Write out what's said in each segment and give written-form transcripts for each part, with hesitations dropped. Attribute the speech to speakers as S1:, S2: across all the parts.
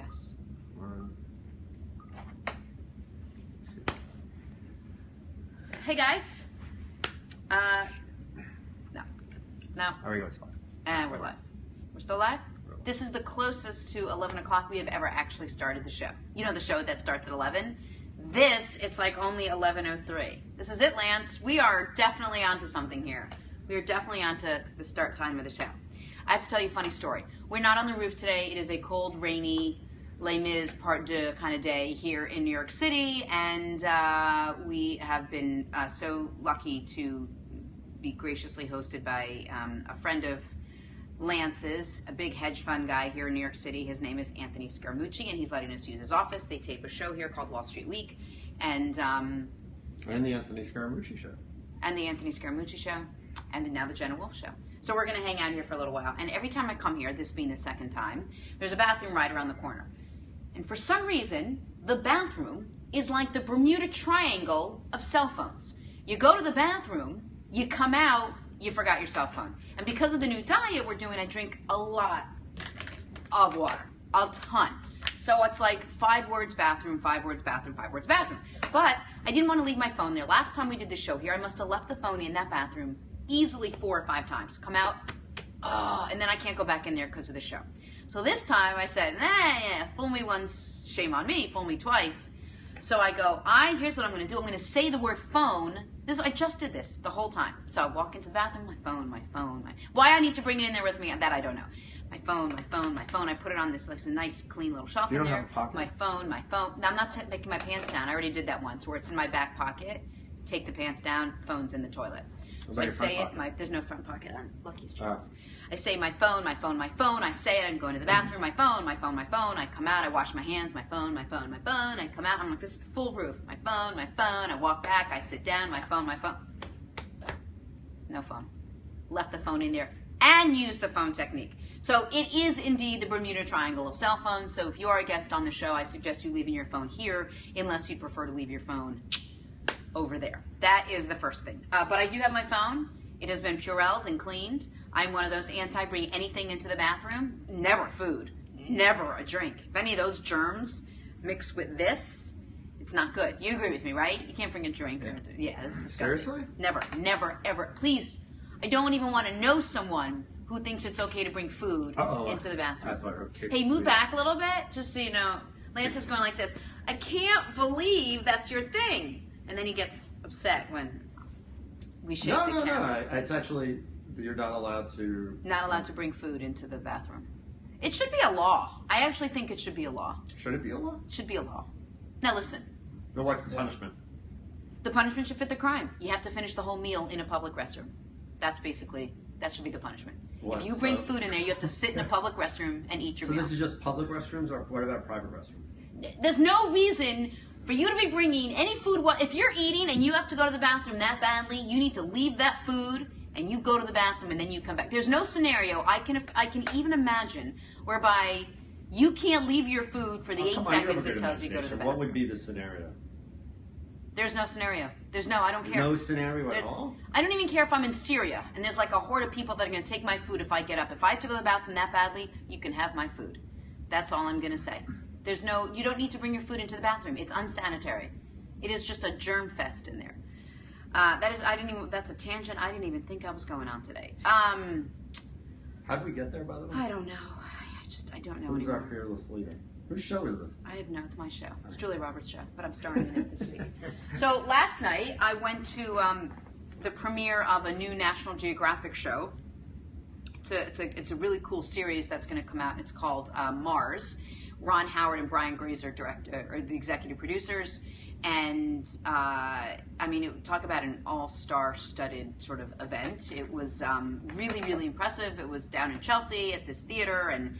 S1: yes.
S2: One, two.
S1: Hey guys. No.
S2: Are we going live?
S1: And we're live. We're still live? This is the closest to 11 o'clock we have ever actually started the show. You know the show that starts at 11? This, it's like only 11:03. This is it, Lance. We are definitely onto something here. We are definitely onto the start time of the show. I have to tell you a funny story. We're not on the roof today. It is a cold, rainy, Les Mis part deux kind of day here in New York City, and we have been so lucky to be graciously hosted by a friend of Lance's, a big hedge fund guy here in New York City. His name is Anthony Scaramucci, and he's letting us use his office. They tape a show here called Wall Street Week, and
S2: the Anthony Scaramucci Show.
S1: And the Anthony Scaramucci Show, and now the Jenna Wolfe Show. So we're going to hang out here for a little while. And every time I come here, this being the second time, there's a bathroom right around the corner. And for some reason, the bathroom is like the Bermuda Triangle of cell phones. You go to the bathroom, you come out, you forgot your cell phone. And because of the new diet we're doing, I drink a lot of water, a ton. So it's like 5 words bathroom, 5 words bathroom, 5 words bathroom. But I didn't want to leave my phone there. Last time we did the show here, I must have left the phone in that bathroom easily 4 or 5 times. Come out, and then I can't go back in there because of the show. So this time I said, fool me once, shame on me, fool me twice. So I go, here's what I'm going to do. I'm going to say the word phone. I just did this the whole time. So I walk into the bathroom, my phone. Why I need to bring it in there with me, that I don't know. My phone. I put it on this like a nice, clean little shelf in there.
S2: Have a pocket.
S1: My phone. Now, I'm not making my pants down. I already did that once, where it's in my back pocket. Take the pants down, phone's in the toilet. So I say it, there's no front pocket on Lucky's jeans. I say my phone. I say it, I'm going to the bathroom, my phone. I come out, I wash my hands, my phone. I come out, I'm like, this is full roof. My phone. I walk back, I sit down, my phone. No phone. Left the phone in there and used the phone technique. So it is indeed the Bermuda Triangle of cell phones. So if you are a guest on the show, I suggest you leaving your phone here, unless you prefer to leave your phone over there. That is the first thing. But I do have my phone. It has been Purelled and cleaned. I'm one of those anti-bring anything into the bathroom. Never food. Never a drink. If any of those germs mix with this, it's not good. You agree with me, right? You can't bring a drink. Yeah, that's disgusting.
S2: Seriously?
S1: Never, ever. Please, I don't even want to know someone who thinks it's okay to bring food into the bathroom.
S2: That's what her kids
S1: Hey, move
S2: do.
S1: back a little bit, just so you know. Lance is going like this. I can't believe that's your thing. And then he gets upset when we shake the camera.
S2: No. It's actually, you're not allowed to...
S1: Not allowed to bring food into the bathroom. It should be a law. I actually think it should be a law.
S2: Should it be a law?
S1: It should be a law. Now listen.
S2: Then what's the punishment?
S1: The punishment should fit the crime. You have to finish the whole meal in a public restroom. That should be the punishment.
S2: What,
S1: if you bring food in there, you have to sit in a public restroom and eat your meal.
S2: So this is just public restrooms, or what about private restrooms?
S1: There's no reason for you to be bringing any food. If you're eating and you have to go to the bathroom that badly, you need to leave that food and you go to the bathroom and then you come back. There's no scenario I can even imagine whereby you can't leave your food for the 8 seconds it tells you to go to the bathroom.
S2: What would be the scenario?
S1: There's no scenario. I don't care.
S2: No scenario at all?
S1: I don't even care if I'm in Syria and there's like a horde of people that are going to take my food if I get up. If I have to go to the bathroom that badly, you can have my food. That's all I'm going to say. You don't need to bring your food into the bathroom. It's unsanitary. It is just a germ fest in there. That's a tangent I didn't even think I was going on today.
S2: How did we get there, by the way?
S1: I don't know. I don't know
S2: Who's
S1: anymore.
S2: our fearless leader? Whose show is this?
S1: It's my show. It's Julia Roberts' show, but I'm starring in it this week. So last night I went to the premiere of a new National Geographic show. It's a really cool series that's going to come out. It's called Mars. Ron Howard and Brian Grazer are the executive producers, and talk about an all-star studded sort of event. It was really, really impressive. It was down in Chelsea at this theater, and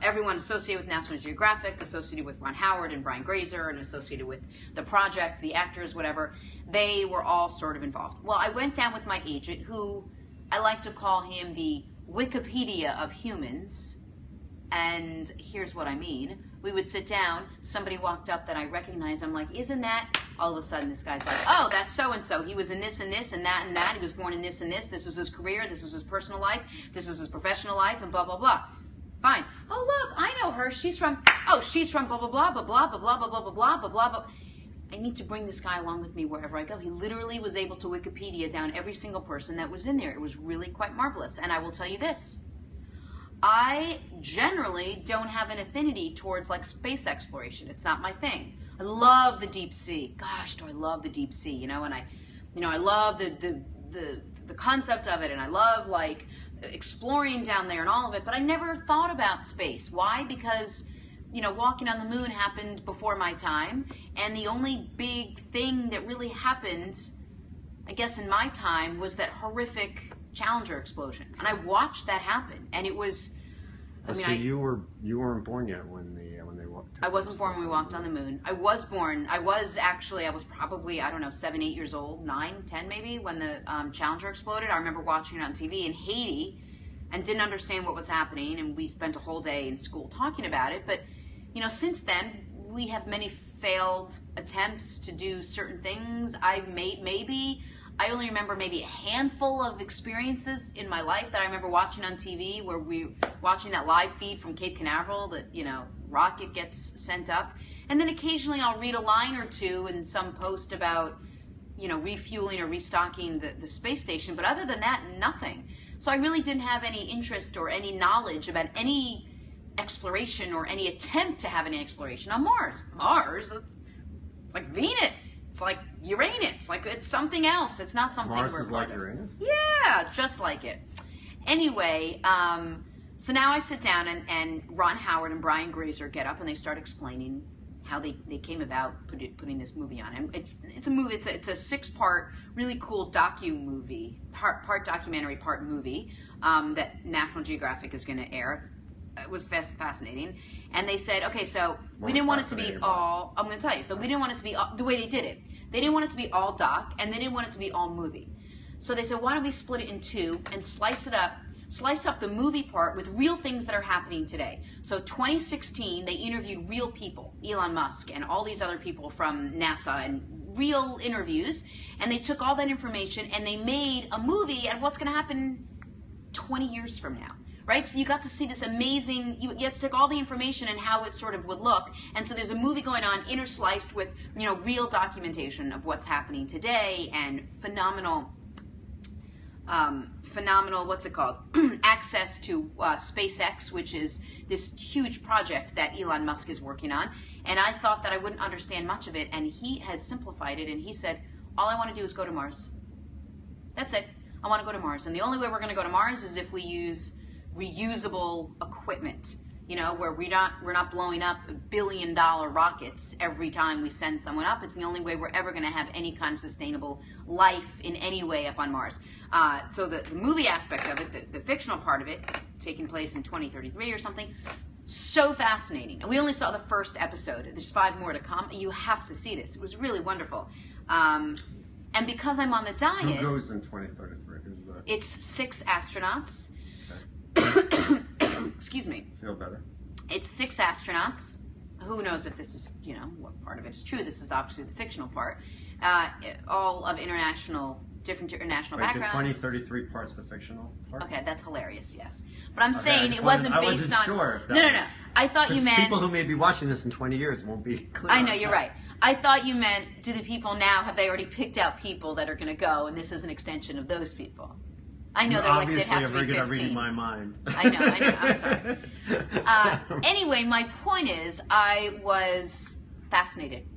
S1: everyone associated with National Geographic, associated with Ron Howard and Brian Grazer, and associated with the project, the actors, whatever, they were all sort of involved. Well, I went down with my agent, who I like to call him the Wikipedia of humans. And here's what I mean. We would sit down, somebody walked up that I recognized, I'm like, isn't that? All of a sudden this guy's like, oh, that's so-and-so. He was in this and this and that and that. He was born in this and this. This was his career. This was his personal life. This was his professional life and blah, blah, blah. Fine. Oh, look, I know her. She's from blah, blah, blah, blah, blah, blah, blah, blah, blah, blah, blah, blah, blah. I need to bring this guy along with me wherever I go. He literally was able to Wikipedia down every single person that was in there. It was really quite marvelous. And I will tell you this. I generally don't have an affinity towards like space exploration. It's not my thing. I love the deep sea. Gosh, do I love the deep sea, you know, and I love the concept of it, and I love like exploring down there and all of it, but I never thought about space. Why? Because, you know, walking on the moon happened before my time, and the only big thing that really happened, I guess, in my time was that horrific Challenger explosion, and I watched that happen, and it was.
S3: So you weren't born yet when they walked.
S1: I wasn't born when we walked on the moon. I was born. I was probably, I don't know, 7, 8 years old, 9, 10 maybe, when the Challenger exploded. I remember watching it on TV in Haiti, and didn't understand what was happening, and we spent a whole day in school talking about it. But, you know, since then we have many failed attempts to do certain things. I've made I only remember maybe a handful of experiences in my life that I remember watching on TV, where we watching that live feed from Cape Canaveral, that, you know, rocket gets sent up. And then occasionally I'll read a line or two in some post about, you know, refueling or restocking the space station. But other than that, nothing. So I really didn't have any interest or any knowledge about any exploration or any attempt to have any exploration on Mars. Mars, it's like Venus. It's like Uranus. Like, it's something else. It's not something
S3: Mars
S1: we're
S3: is
S1: part
S3: like
S1: of.
S3: Uranus?
S1: Yeah, just like it. Anyway, so now I sit down, and Ron Howard and Brian Grazer get up, and they start explaining how they came about putting this movie on. And it's a movie. It's a 6-part, really cool docu-movie, part documentary, part movie, that National Geographic is going to air. It was fascinating. And they said, okay, so we didn't want it to be all, I'm going to tell you, so we didn't want it to be all, the way they did it. They didn't want it to be all doc, and they didn't want it to be all movie. So they said, why don't we split it in two and slice up the movie part with real things that are happening today. So 2016, they interviewed real people, Elon Musk and all these other people from NASA, and real interviews, and they took all that information and they made a movie out of what's going to happen 20 years from now. Right? So you got to see this amazing, you had to take all the information and how it sort of would look. And so there's a movie going on intersliced with, you know, real documentation of what's happening today, and phenomenal, what's it called? Access to SpaceX, which is this huge project that Elon Musk is working on. And I thought that I wouldn't understand much of it, and he has simplified it, and he said, all I want to do is go to Mars. That's it. I want to go to Mars. And the only way we're going to go to Mars is if we use reusable equipment, you know, where we're not blowing up $1 billion rockets every time we send someone up. It's the only way we're ever going to have any kind of sustainable life in any way up on Mars. So the movie aspect of it, the fictional part of it, taking place in 2033 or something, so fascinating. And we only saw the first episode. There's 5 more to come. You have to see this. It was really wonderful. And because I'm on the diet...
S3: Who goes in 2033? Who's the...
S1: It's 6 astronauts. Excuse me.
S3: Feel better?
S1: It's 6 astronauts. Who knows if this is, you know, what part of it is true. This is obviously the fictional part. All of different international backgrounds.
S3: The 2033 part's the fictional part?
S1: Okay, that's hilarious, yes. But I'm saying it wasn't based on...
S3: I wasn't sure if that
S1: No. I thought you meant...
S3: people who may be watching this in 20 years won't be clear.
S1: I know, you're right. I thought you meant, do the people now, have they already picked out people that are going to go, and this is an extension of those people? I know they're like, they'd have to be 15.
S3: Obviously, I'm very good at reading my mind.
S1: I know, I'm sorry. Anyway, my point is, I was fascinated.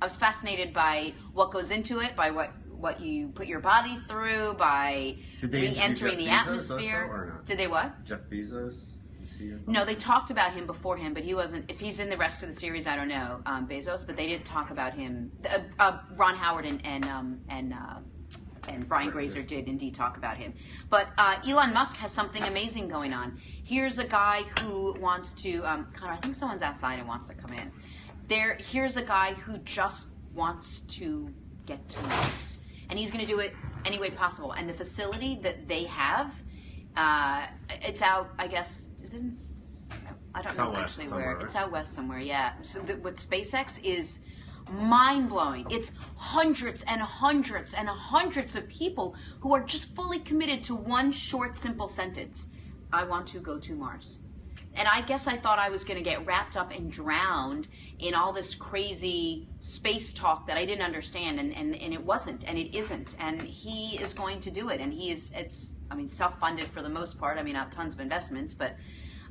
S1: I was fascinated by what goes into it, by what you put your body through, by re-entering the atmosphere. Did they what?
S3: Jeff Bezos?
S1: No, they talked about him beforehand, but he wasn't. If he's in the rest of the series, I don't know, Bezos, but they didn't talk about him. Ron Howard and Brian Grazer did indeed talk about him. But Elon Musk has something amazing going on. Here's a guy who wants to, Connor, I think someone's outside and wants to come in. Here's a guy who just wants to get to Mars. And he's going to do it any way possible. And the facility that they have, it's out, I guess, is it in, I don't know actually where. Right? It's out west somewhere, yeah. So with SpaceX is mind-blowing. It's hundreds and hundreds and hundreds of people who are just fully committed to one short, simple sentence. I want to go to Mars. and I guess I thought I was going to get wrapped up and drowned in all this crazy space talk that I didn't understand, and it wasn't, and it isn't, and he is going to do it, and it's self-funded for the most part. I mean, I have tons of investments, but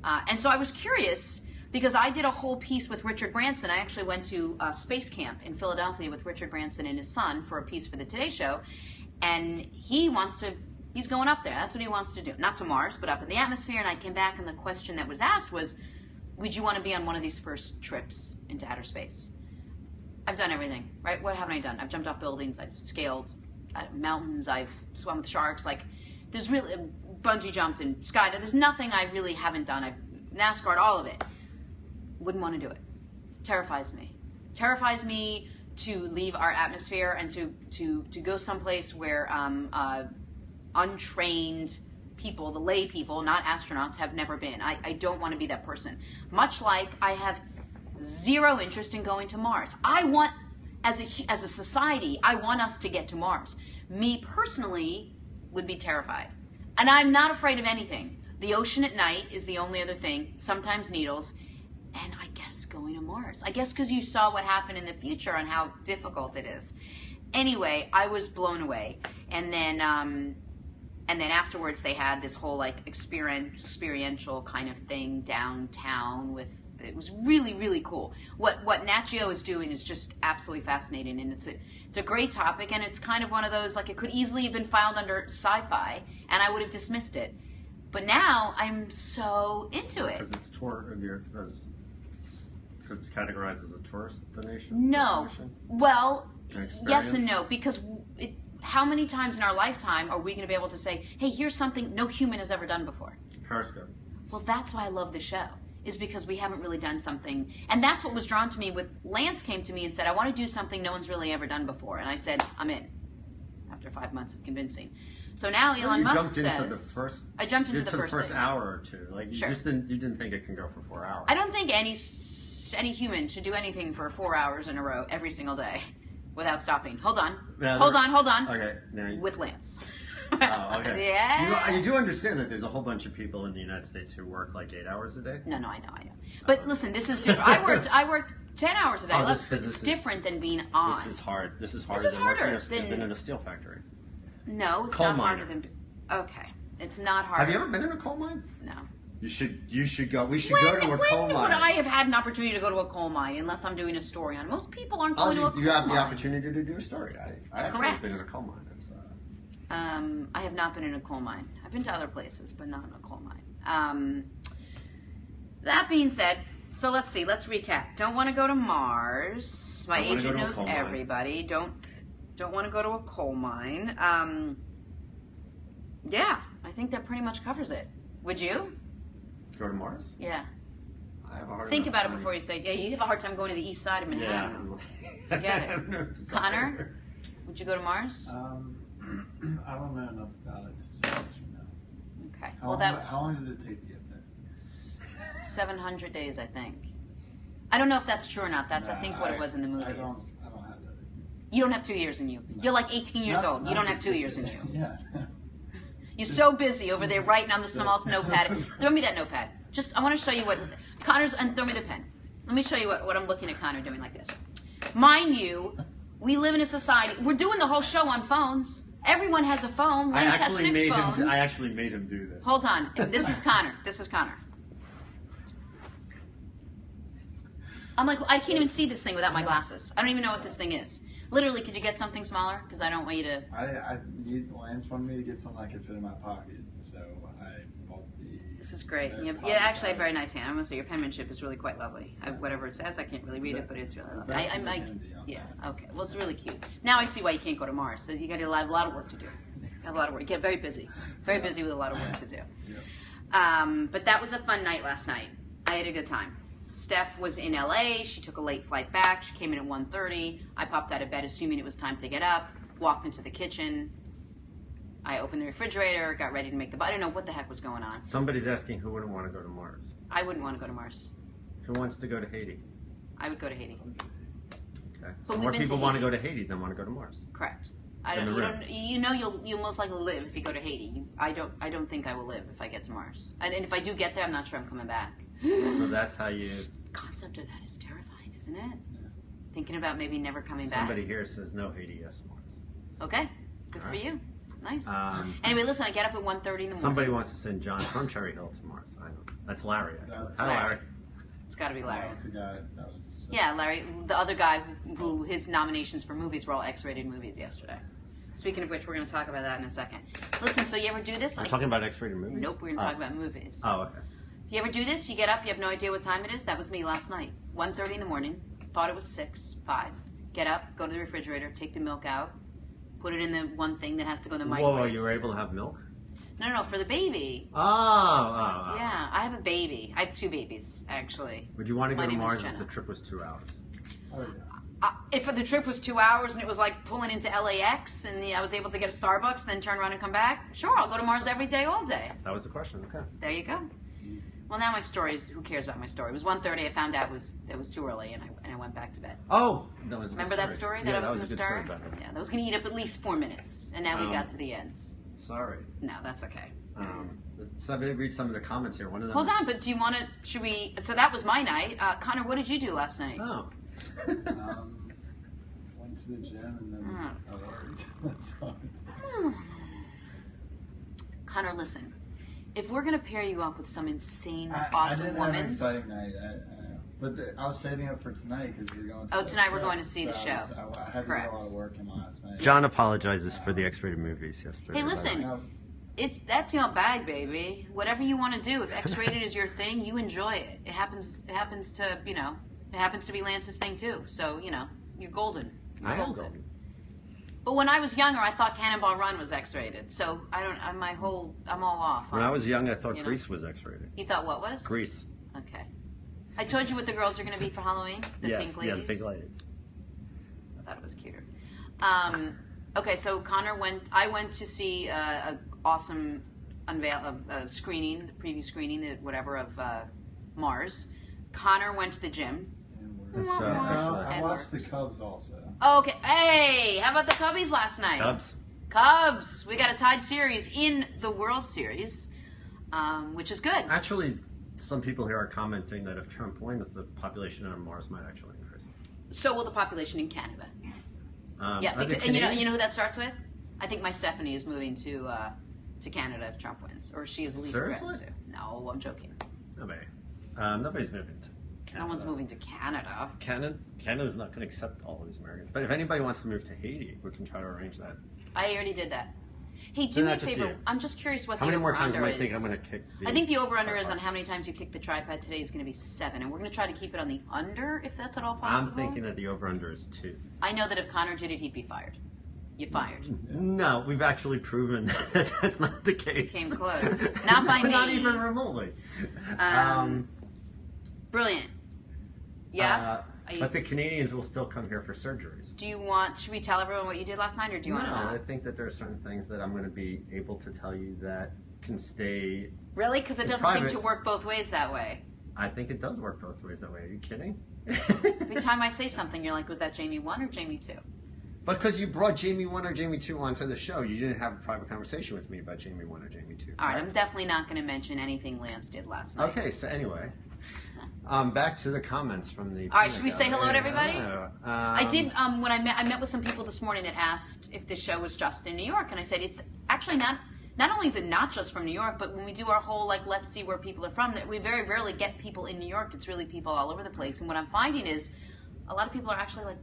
S1: and so I was curious because I did a whole piece with Richard Branson. I actually went to Space Camp in Philadelphia with Richard Branson and his son for a piece for the Today Show, and he's going up there. That's what he wants to do. Not to Mars, but up in the atmosphere. And I came back, and the question that was asked was, would you want to be on one of these first trips into outer space? I've done everything, right? What haven't I done? I've jumped off buildings. I've scaled mountains. I've swum with sharks. Like, there's really bungee jumped and skydived. There's nothing I really haven't done. I've NASCAR'd all of it. Wouldn't want to do it. Terrifies me. Terrifies me to leave our atmosphere and to go someplace where untrained people, the lay people, not astronauts, have never been. I don't want to be that person. Much like I have zero interest in going to Mars. I want, as a society, I want us to get to Mars. Me personally would be terrified. And I'm not afraid of anything. The ocean at night is the only other thing, sometimes needles, and I guess going to Mars. I guess because you saw what happened in the future and how difficult it is. Anyway, I was blown away. And then afterwards they had this whole like experiential kind of thing downtown with, it was really, really cool. What Nat Geo is doing is just absolutely fascinating, and it's a great topic, and it's kind of one of those, like, it could easily have been filed under sci-fi and I would have dismissed it. But now I'm so into it.
S3: Because it's categorized as a tourist destination?
S1: No. Well,
S3: An
S1: yes and
S3: experience?
S1: no, because how many times in our lifetime are we going to be able to say, hey, here's something no human has ever done before?
S3: Periscope.
S1: Well, that's why I love the show, is because we haven't really done something. And that's what was drawn to me with Lance came to me and said, I want to do something no one's really ever done before. And I said, I'm in, after 5 months of convincing. So now Elon Musk says, I jumped into the first thing.
S3: Hour or two. Like, you
S1: Sure.
S3: just didn't think it can go for 4 hours.
S1: I don't think any human should do anything for 4 hours in a row every single day without stopping. Hold on.
S3: Now,
S1: Hold on.
S3: Okay. Now
S1: With Lance.
S3: Oh, okay.
S1: Yeah.
S3: You do understand that there's a whole bunch of people in the United States who work like 8 hours a day?
S1: No, I know. But listen, this is different. I worked 10 hours a day.
S3: Oh,
S1: It's different than being on.
S3: This is hard. This is
S1: This
S3: harder
S1: is
S3: than
S1: harder
S3: working than in a steel factory.
S1: No, it's
S3: Coal
S1: not
S3: miner.
S1: harder than. Okay, it's not harder.
S3: Have you ever been in a coal mine?
S1: No.
S3: You should go. We should go to a coal
S1: When
S3: mine.
S1: would I have had an opportunity to go to a coal mine unless I'm doing a story on it? Most people aren't going to a coal
S3: you have
S1: mine.
S3: the opportunity to do a story. I actually
S1: Correct.
S3: have been in a coal mine.
S1: I have not been in a coal mine. I've been to other places, but not in a coal mine. That being said, so let's see. Let's recap. Don't want to go to Mars. My
S3: Don't wanna
S1: agent
S3: go to a
S1: knows
S3: coal mine.
S1: everybody. Don't want to go to a coal mine. Yeah, I think that pretty much covers it. Would you?
S3: Go to Mars?
S1: Yeah.
S3: I have a hard
S1: Think
S3: enough
S1: about it
S3: time.
S1: before you say, yeah, you have a hard time going to the east side of Manhattan.
S3: Yeah.
S1: Forget it.
S3: I have no desire.
S1: Connor? Would you go to Mars?
S4: I don't know enough about it to say yes or no.
S1: Okay.
S4: How,
S1: Well,
S4: long, how long does it take to get there?
S1: 700 days, I think. I don't know if that's true or not. That's, I think, what it was in the movies.
S4: I don't have that.
S1: You don't have 2 years in you.
S4: No.
S1: You're like 18 years
S4: Not-
S1: old. You
S4: not
S1: don't have 2 years in you.
S4: Yeah.
S1: You're so busy over there writing on the small notepad. Throw me that notepad. I want to show you what Connor's, and throw me the pen. Let me show you what I'm looking at Connor doing like this. Mind you, we live in a society, we're doing the whole show on phones. Everyone has a phone. Lance has 6 phones.
S3: I actually made him do this.
S1: Hold on. This is Connor. I'm like, I can't even see this thing without my glasses. I don't even know what this thing is. Literally, could you get something smaller? Because I don't want you to...
S4: Lance wanted me to get something I could fit in my pocket, so I bought the...
S1: This is great.
S4: the
S1: Yeah,
S4: pocket
S1: actually, I have
S4: size.
S1: very nice hand. I'm going to say your penmanship is really quite lovely. Whatever it says, I can't really read it, but it's really lovely.
S4: Best as it can be on
S1: Yeah,
S4: that.
S1: okay. Well, it's really cute. Now I see why you can't go to Mars. So you got a lot of work to do. You got a lot of work. You get very busy. Very busy with a lot of work to do.
S4: Yeah.
S1: But that was a fun night last night. I had a good time. Steph was in LA. She took a late flight back. She came in at 1:30. I popped out of bed assuming it was time to get up, walked into the kitchen. I opened the refrigerator, got ready to make the... I don't know what the heck was going on.
S3: Somebody's asking who wouldn't want to go to Mars.
S1: I wouldn't want to go to Mars.
S3: Who wants to go to Haiti?
S1: I would go to Haiti.
S3: Okay.
S1: But
S3: So
S1: we've
S3: more
S1: been to
S3: people want to
S1: Haiti.
S3: go to Haiti than want to go to Mars.
S1: Correct.
S3: In the rim.
S1: You'll most likely live if you go to Haiti. I don't think I will live if I get to Mars. And if I do get there, I'm not sure I'm coming back.
S3: So that's how you.
S1: The concept of that is terrifying, isn't it? Thinking about maybe never coming back.
S3: Somebody here says no Haiti, yes Mars.
S1: Okay, good
S3: All
S1: for
S3: right.
S1: you. Nice.
S3: Um,
S1: Anyway, listen, I get up at 1:30 in the morning.
S3: Somebody wants to send John from Cherry Hill to Mars. I know. That's Larry. Actually.
S4: That's
S3: Hi, Larry.
S1: It's got to be Larry.
S4: That's the guy that was.
S1: Yeah, Larry, the other guy who his nominations for movies were all X-rated movies yesterday. Speaking of which, we're going to talk about that in a second. Listen, so you ever do this?
S3: We're talking about X-rated movies.
S1: Nope, we're going to talk about movies.
S3: Oh, okay.
S1: Do you ever do this? You get up, you have no idea what time it is? That was me last night. 1:30 in the morning. Thought it was 6, 5. Get up, go to the refrigerator, take the milk out, put it in the one thing that has to go in the microwave.
S3: Whoa, you were able to have milk?
S1: No, for the baby.
S3: Oh.
S1: Yeah, I have a baby. I have 2 babies, actually.
S3: Would you want to
S1: My
S3: go to
S1: name is
S3: Mars if
S1: Jenna.
S3: the trip was 2 hours?
S4: Oh, yeah.
S1: If the trip was 2 hours and it was like pulling into LAX and I was able to get a Starbucks, then turn around and come back, sure, I'll go to Mars every day, all day.
S3: That was the question. Okay.
S1: There you go. Well, now my story is, who cares about my story? It was 1:30, I found out it was too early and I went back to bed.
S3: Oh, that was a good
S1: Remember that story that
S3: yeah,
S1: I was
S3: that
S1: going to
S3: a good story
S1: start?
S3: about it.
S1: Yeah, that was going to eat up at least 4 minutes, and now we got to the end.
S3: Sorry.
S1: No, that's okay.
S3: Let's read some of the comments here. One of them.
S1: Hold on, but do you want to, should we, so that was my night. Connor, what did you do last night?
S3: Oh.
S4: Went to the gym and then I worked. That's all.
S1: Connor, listen. If we're going to pair you up with some insane,
S4: I
S1: awesome
S4: didn't have an
S1: woman.
S4: exciting night. But I was saving up for tonight because we're going. To
S1: Oh,
S4: the
S1: tonight we're
S4: show.
S1: going to see the
S4: So
S1: show.
S4: I had to do
S1: Correct.
S4: a lot of work in last night.
S3: John apologizes for the X-rated movies yesterday.
S1: Hey, listen.
S4: No,
S1: That's your bag, baby. Whatever you want to do. If X-rated is your thing, you enjoy it. It happens to, you know, it happens to be Lance's thing too. So, you know, you're golden. You're
S3: I am
S1: golden.
S3: golden.
S1: But when I was younger, I thought Cannonball Run was X-rated. So I'm all off.
S3: When I was young, I thought
S1: You know.
S3: Grease was X-rated.
S1: You thought what was?
S3: Grease.
S1: Okay. I told you what the girls are going to be for Halloween. The
S3: Yes.
S1: pink ladies.
S3: Yeah, the pink ladies.
S1: I thought it was cuter. Okay, so I went to see a awesome screening, the preview screening, whatever, of Mars. Connor went to the gym.
S4: and
S3: So,
S4: I
S3: actually,
S4: watched the Cubs also.
S1: Okay, hey, how about the Cubbies last night? Cubs. We got a tied series in the World Series, which is good.
S3: Actually, some people here are commenting that if Trump wins, the population on Mars might actually increase.
S1: So will the population in Canada. Yeah,
S3: are the
S1: because, and you know
S3: Canadian-
S1: who that starts with? I think my Stephanie is moving to Canada if Trump wins, or she is at least
S3: Seriously?
S1: threatened to. No, I'm joking.
S3: Nobody. Nobody's moving to Canada.
S1: No one's moving to Canada.
S3: Canada's not going to accept all of these Americans. But if anybody wants to move to Haiti, we can try to arrange that.
S1: I already did that. Hey, do
S3: Then
S1: me a
S3: that's just
S1: favor.
S3: you.
S1: I'm just curious what
S3: How
S1: the
S3: many more times
S1: over-under
S3: am I think
S1: is.
S3: I'm going to kick the
S1: I think the over-under is
S3: tripod?
S1: on how many times you kick the tripod today is going to be 7, and we're going to try to keep it on the under, if that's at all
S3: I'm
S1: possible.
S3: thinking that the over-under is 2.
S1: I know that if Connor did it, he'd be fired. You fired.
S3: No, we've actually proven that that's not the case.
S1: Came close. Not by me.
S3: Not even remotely.
S1: Brilliant. Yeah?
S3: But the Canadians will still come here for surgeries.
S1: Should we tell everyone what you did last night, or do you want to
S3: No,
S1: know?
S3: I think that there are certain things that I'm going to be able to tell you that can stay.
S1: Really? Because it
S3: It's
S1: doesn't seem
S3: private.
S1: to work both ways that way.
S3: I think it does work both ways that way. Are you kidding?
S1: Every time I say something, you're like, was that Jamie 1 or Jamie 2?
S3: Because you brought Jamie 1 or Jamie 2 onto the show, you didn't have a private conversation with me about Jamie 1 or Jamie 2.
S1: All right, I'm definitely not going to mention anything Lance did last night.
S3: Okay, so anyway, back to the comments from the.
S1: All right, should we say hello to
S3: Yeah,
S1: everybody?
S3: I
S1: I did. When I met with some people this morning that asked if the show was just in New York, and I said it's actually not. Not only is it not just from New York, but when we do our whole let's see where people are from, that we very rarely get people in New York. It's really people all over the place. And what I'm finding is a lot of people are actually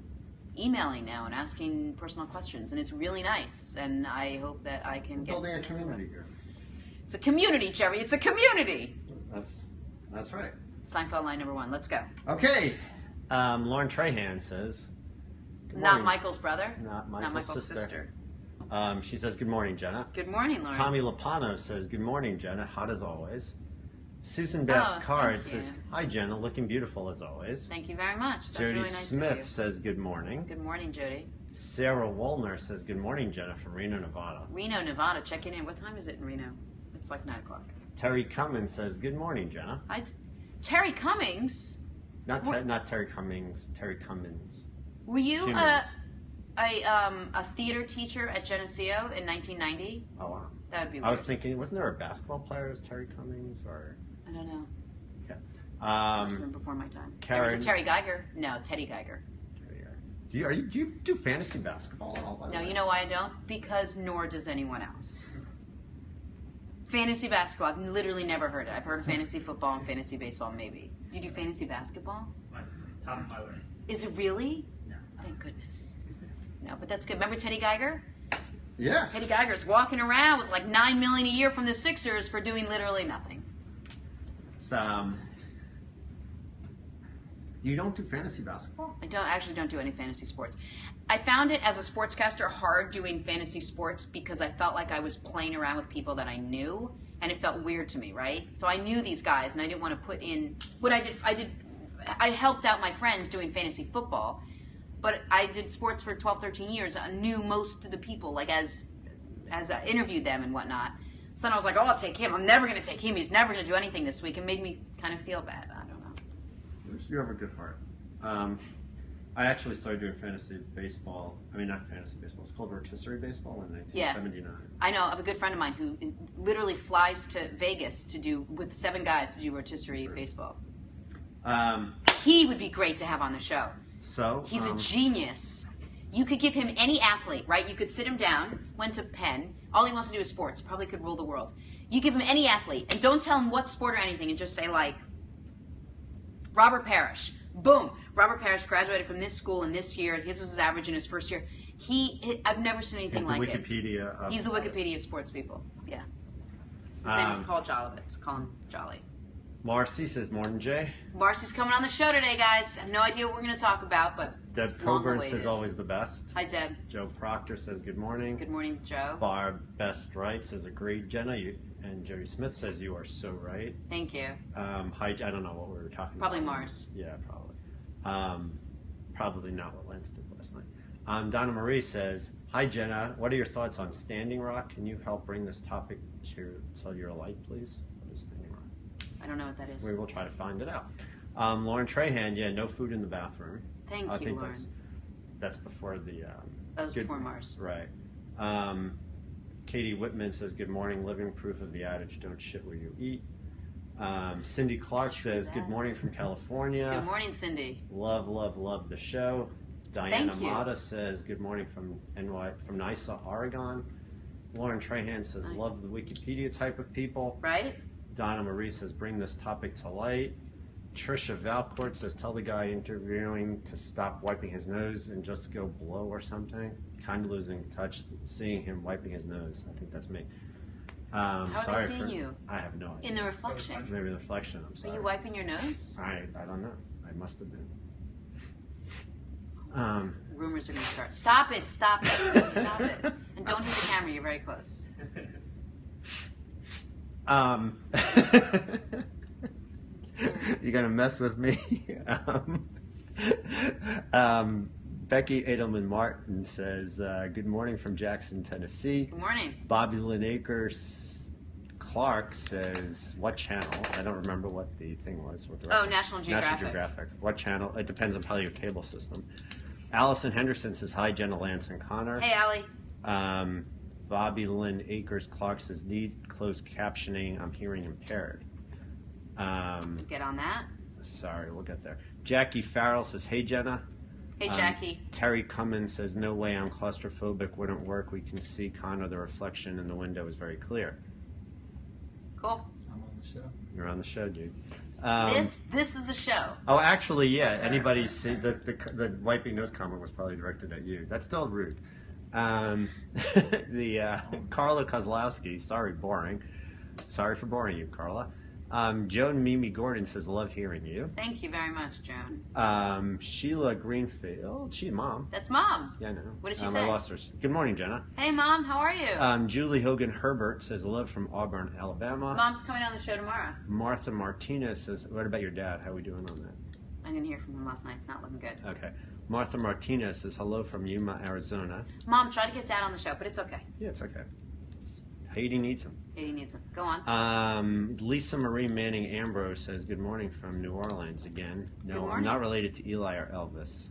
S1: emailing now and asking personal questions, and it's really nice. And I hope that I can get
S3: building
S1: to
S3: a community here.
S1: It's a community, Jerry. It's a community.
S3: That's right.
S1: Seinfeld line number 1. Let's go.
S3: Okay, Lauren Trahan says. "Good
S1: Not
S3: morning."
S1: Michael's brother.
S3: Not Michael's,
S1: Not Michael's
S3: sister.
S1: sister.
S3: She says, "Good morning, Jenna."
S1: Good morning, Lauren.
S3: Tommy Lapano says, "Good morning, Jenna. Hot as always." Susan
S1: Oh,
S3: Bass
S1: thank
S3: Card
S1: you.
S3: says, "Hi, Jenna. Looking beautiful as always."
S1: Thank you very much. That's
S3: Jody
S1: really nice
S3: Smith
S1: of you.
S3: says, "Good morning."
S1: Good morning, Jody.
S3: Sarah Wollner says, "Good morning, Jenna," from Reno, Nevada.
S1: Reno, Nevada. Checking in. What time is it in Reno? It's like 9 o'clock.
S3: Terry Cummins says, "Good morning, Jenna."
S1: Terry Cummings.
S3: Not
S1: What?
S3: not Terry Cummings. Terry Cummins.
S1: Were you
S3: Cummins.
S1: a theater teacher at Geneseo in 1990?
S3: Oh wow.
S1: That would be weird.
S3: I was thinking, wasn't there a basketball player as Terry Cummings or?
S1: I don't know. Must have been before my time. There
S3: Karen.
S1: was a Terry Geiger. No, Teddy Geiger.
S3: Do you do fantasy basketball at all? By the
S1: No,
S3: way?
S1: you know why I don't? Because nor does anyone else. Fantasy basketball, I've literally never heard it. I've heard of fantasy football and fantasy baseball, maybe. Do you do fantasy basketball?
S5: It's my top of my list.
S1: Is it really?
S5: No.
S1: Thank goodness. No, but that's good. Remember Teddy Geiger?
S3: Yeah.
S1: Teddy Geiger's walking around with like $9 million a year from the Sixers for doing literally nothing.
S3: It's, you don't do fantasy basketball?
S1: I don't do any fantasy sports. I found it as a sportscaster hard doing fantasy sports because I felt like I was playing around with people that I knew, and it felt weird to me, right? So I knew these guys, and I didn't want to put in what I did. I helped out my friends doing fantasy football, but I did sports for 12, 13 years. I knew most of the people, like as I interviewed them and whatnot. So then I was like, oh, I'll take him. I'm never going to take him. He's never going to do anything this week. It made me kind of feel bad. I don't know.
S3: You have a good heart. I actually started doing fantasy baseball. I mean, not fantasy baseball. It's called rotisserie baseball in 1979.
S1: I know of a good friend of mine who literally flies to Vegas to do, with 7 guys, to do rotisserie baseball. He would be great to have on the show.
S3: So
S1: He's a genius. You could give him any athlete, right? You could sit him down, went to Penn. All he wants to do is sports. Probably could rule the world. You give him any athlete, and don't tell him what sport or anything, and just say, like, Robert Parrish. Boom. Robert Parrish graduated from this school in this year. His was his average in his first year. I've never seen anything like it. He's the Wikipedia of sports people. Yeah. His name is Paul Jolovitz. Call him Jolly.
S3: Marcy says, morning, Jay.
S1: Marcy's coming on the show today, guys. I have no idea what we're going to talk about, but
S3: Deb
S1: it's long
S3: Coburn
S1: awaited.
S3: says, always the best.
S1: Hi, Deb.
S3: Joe Proctor says, good morning.
S1: Good morning, Joe.
S3: Barb Best Right says, agreed, Jenna. And Jody Smith says, you are so right.
S1: Thank you.
S3: Hi, I don't know what we were talking
S1: Probably
S3: about.
S1: Mars.
S3: Yeah, probably. Probably not what Lance did last night. Donna Marie says, hi, Jenna. What are your thoughts on Standing Rock? Can you help bring this topic to your light, please? What is Standing Rock?
S1: I don't know what that is.
S3: We will try to find it out. Lauren Trahan, yeah, no food in the bathroom.
S1: Thank
S3: I
S1: you,
S3: think
S1: Lauren.
S3: that's before the...
S1: That was before Mars.
S3: Right. Katie Whitman says, good morning, living proof of the adage, don't shit where you eat. Cindy Clark says, good morning from California.
S1: Good morning, Cindy.
S3: Love, love, love the show. Diana
S1: Thank you.
S3: Mata says, good morning from NYSA, Oregon. Lauren Trahan says,
S1: Nice.
S3: love the Wikipedia type of people.
S1: Right?
S3: Donna Marie says, bring this topic to light. Trisha Valcourt says, tell the guy interviewing to stop wiping his nose and just go blow or something. Kind of losing touch seeing him wiping his nose. I think that's me.
S1: How are they seeing you?
S3: I have no idea.
S1: In the reflection.
S3: Maybe the reflection, I'm
S1: Are
S3: sorry.
S1: you wiping your nose?
S3: I don't know. I must have been.
S1: Rumors are going to start. Stop it. Stop it. Stop it. And don't hit the camera. You're very close.
S3: You're gonna mess with me. Becky Edelman Martin says, good morning from Jackson, Tennessee.
S1: Good morning.
S3: Bobby Lynn Akers Clark says, what channel? I don't remember what the thing was. What the
S1: National Geographic.
S3: National Geographic. What channel? It depends on probably your cable system. Allison Henderson says, hi, Jenna, Lance, and Connor.
S1: Hey, Allie.
S3: Bobby Lynn Akers Clark says, need closed captioning. I'm hearing impaired.
S1: Get on that.
S3: Sorry, we'll get there. Jackie Farrell says, hey, Jenna.
S1: Hey, Jackie.
S3: Terry Cummins says, no way, I'm claustrophobic. Wouldn't work. We can see Connor. The reflection in the window is very clear.
S1: Cool.
S4: I'm on the show.
S3: You're on the show, dude.
S1: This is a show.
S3: Oh, actually, yeah. Anybody see the wiping nose comment was probably directed at you. That's still rude. Carla Kozlowski, sorry, boring. Sorry for boring you, Carla. Joan Mimi Gordon says, love hearing you.
S1: Thank you very much, Joan.
S3: Sheila Greenfield, she's mom.
S1: That's Mom.
S3: Yeah, I know.
S1: What did she
S3: I
S1: say?
S3: lost her. Good morning, Jenna.
S1: Hey, Mom. How are you?
S3: Julie Hogan Herbert says, love from Auburn, Alabama.
S1: Mom's coming on the show tomorrow.
S3: Martha Martinez says, what about your dad? How are we doing on that?
S1: I didn't hear from him last night. It's not looking good.
S3: Okay. Martha Martinez says, hello from Yuma, Arizona.
S1: Mom, try to get Dad on the show, but it's okay.
S3: Yeah, it's okay. Haiti needs him.
S1: He needs him. Go on.
S3: Lisa Marie Manning Ambrose says, good morning from New Orleans again.
S1: Good
S3: No, I'm
S1: morning.
S3: not related to Eli or Elvis.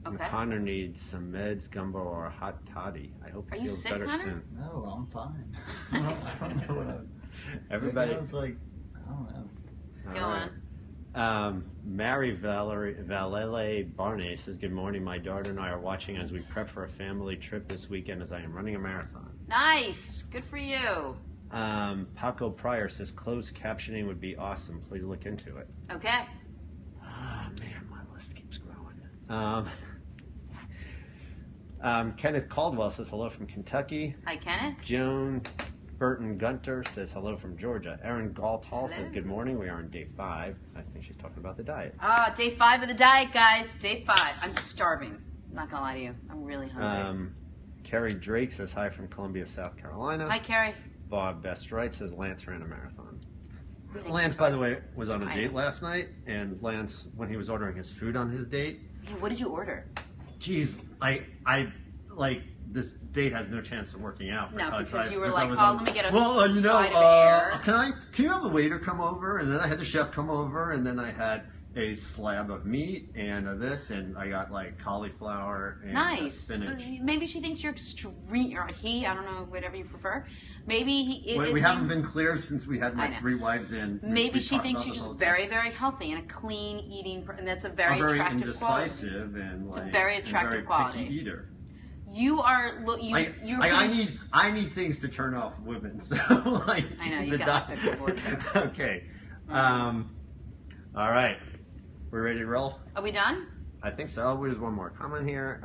S3: And
S1: Okay.
S3: Connor needs some meds, gumbo, or a hot toddy. I hope
S1: Are
S3: he
S1: you
S3: feels
S1: sick,
S3: better
S1: Connor?
S3: soon.
S4: No, I'm fine. I don't know what I was.
S3: Everybody.
S4: I was like, I don't know.
S1: Go
S3: All right. Mary Valele Barney says, good morning. My daughter and I are watching as we prep for a family trip this weekend as I am running a marathon.
S1: Nice. Good for you.
S3: Paco Pryor says, closed captioning would be awesome. Please look into it.
S1: Okay.
S3: Oh, man, my list keeps growing. Kenneth Caldwell says, hello from Kentucky.
S1: Hi, Kenneth.
S3: Joan Burton Gunter says, hello from Georgia. Erin Galtall says, good morning. We are on day 5. I think she's talking about the diet.
S1: Day 5 of the diet, guys. Day 5. I'm starving. Not gonna lie to you. I'm really hungry.
S3: Carrie Drake says, hi from Columbia, South Carolina.
S1: Hi, Carrie.
S3: Bob Best Right says, Lance ran a marathon.
S1: Thank
S3: Lance,
S1: you.
S3: by the way, was on a
S1: I
S3: date
S1: know.
S3: last night, and Lance, when he was ordering his food on his date,
S1: Hey, what did you order?
S3: geez, I like this date has no chance of working out.
S1: No, because you were
S3: I
S1: like,
S3: was
S1: oh,
S3: on-
S1: let me get a
S3: well, you know,
S1: side of air.
S3: can you have the waiter come over? And then I had the chef come over, and then I had a slab of meat and this, and I got like cauliflower and
S1: Nice.
S3: spinach.
S1: Maybe she thinks you're extreme, or he, I don't know, whatever you prefer. Maybe he.
S3: We haven't been clear since we had
S1: I
S3: my
S1: know.
S3: 3 wives in.
S1: Maybe
S3: We
S1: she
S3: talked
S1: thinks
S3: about
S1: you're
S3: this
S1: just
S3: all the
S1: very, very healthy and a clean eating, and that's a very,
S3: I'm very
S1: attractive quality.
S3: indecisive and
S1: It's a
S3: like
S1: very
S3: and
S1: attractive
S3: very
S1: quality.
S3: picky eater.
S1: You are. Look, you're.
S3: I need things to turn off women. So like
S1: I know, you
S3: the
S1: got
S3: doc-
S1: the keyboard.
S3: Okay. All right. We're ready to roll?
S1: Are we done?
S3: I think so. There's one more comment here.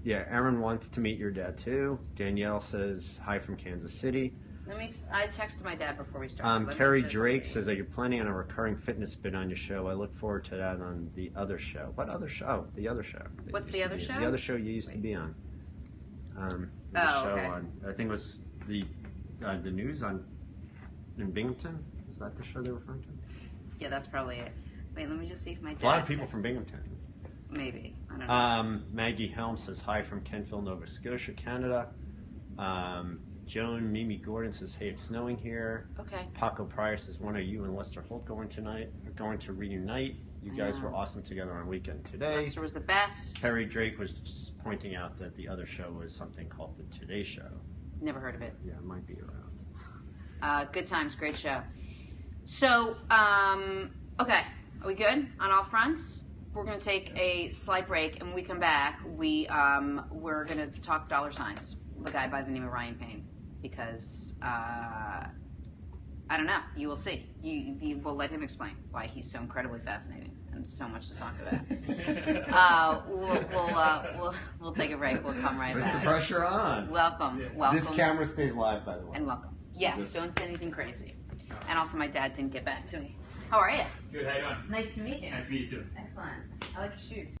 S3: Yeah, Aaron wants to meet your dad too. Danielle says hi from Kansas City.
S1: I texted my dad before we started. Let me
S3: Carrie
S1: just
S3: Drake
S1: see.
S3: says that you're planning on a recurring fitness bit on your show. I look forward to that on the other show. What other show? Oh, the other show. that you
S1: What's
S3: used
S1: the
S3: to
S1: other
S3: be in.
S1: show?
S3: The other show you used to be on. The
S1: Oh,
S3: show
S1: okay.
S3: on. I think it was the news on in Binghamton. Is that the show they're referring to?
S1: Yeah, that's probably it. Wait, let me just see if my dad.
S3: A lot of people
S1: texted.
S3: from Binghamton.
S1: Maybe. I don't know.
S3: Maggie Helm says hi from Kentville, Nova Scotia, Canada. Joan Mimi Gordon says, hey, it's snowing here.
S1: Okay.
S3: Paco Pryor says, when are you and Lester Holt going to reunite? You guys were awesome together on Weekend Today.
S1: Lester was the best.
S3: Carrie Drake was just pointing out that the other show was something called The Today Show.
S1: Never heard of it.
S3: Yeah, it might be around.
S1: Good times, great show. So, okay, are we good on all fronts? We're going to take a slight break, and when we come back, we're going to talk dollar signs. The guy by the name of Ryan Payne, because I don't know. You will see. You will let him explain why he's so incredibly fascinating and so much to talk about. We'll take a break. We'll come right
S3: Puts
S1: back.
S3: the pressure on.
S1: Welcome.
S3: This camera stays live, by the way.
S1: And welcome. Yeah,
S3: Yes.
S1: don't say anything crazy. And also, my dad didn't get back to me. How are you?
S5: Good, how you doing?
S1: Nice to meet you.
S5: Nice to meet you too.
S1: Excellent. I like your shoes.